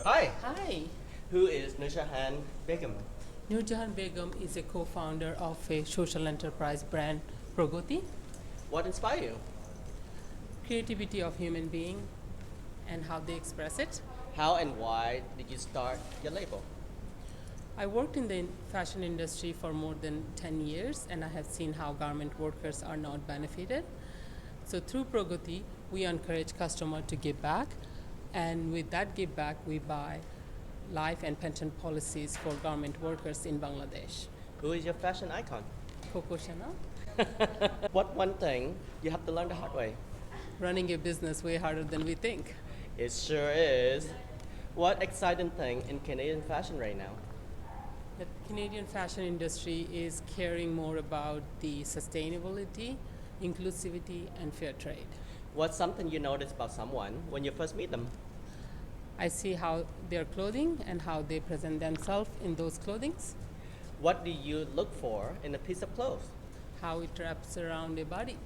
Hi, Hi. who is Nurjahan Begum? Nurjahan Begum is a co-founder of a social enterprise brand, Progoti. What inspired you? Creativity of human being and how they express it. How and why did you start your label? I worked in the fashion industry for more than 10 years and I have seen how garment workers are not benefited. So through Progoti, we encourage customer to give back, and with that give back, we buy life and pension policies for garment workers in Bangladesh. Who is your fashion icon? Coco Chanel. What one thing you have to learn the hard way? Running a business way harder than we think. It sure is. What exciting thing in Canadian fashion right now? The Canadian fashion industry is caring more about the sustainability, inclusivity, and fair trade. What's something you notice about someone when you first meet them? I see how their clothing and how they present themselves in those clothings, What do you look for in a piece of clothes? how it wraps around a body.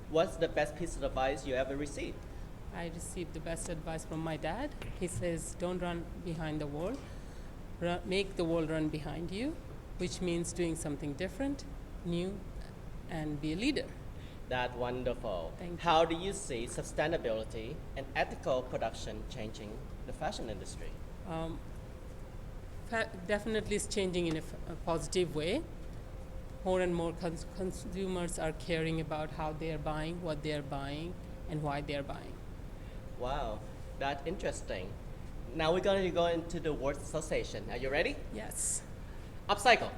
What's the best piece of advice you ever received? I received the best advice from my dad. He says, don't run behind the world, make the world run behind you, which means doing something different, new, and be a leader. That's wonderful. Thank you. How do you see sustainability and ethical production changing the fashion industry? Definitely it's changing in a positive way. More and more consumers are caring about how they are buying, what they are buying, and why they are buying. Wow, that's interesting. Now we're going to go into the word association. Are you ready? Yes. Upcycle,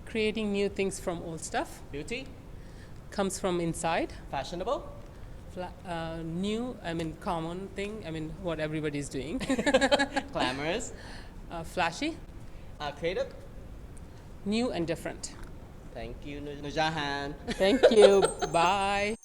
Creating new things from old stuff beauty, comes from inside. fashionable, Common thing, what everybody's doing. glamorous, Flashy, creative. new and different. Thank you, Nurjahan. Thank you. Bye.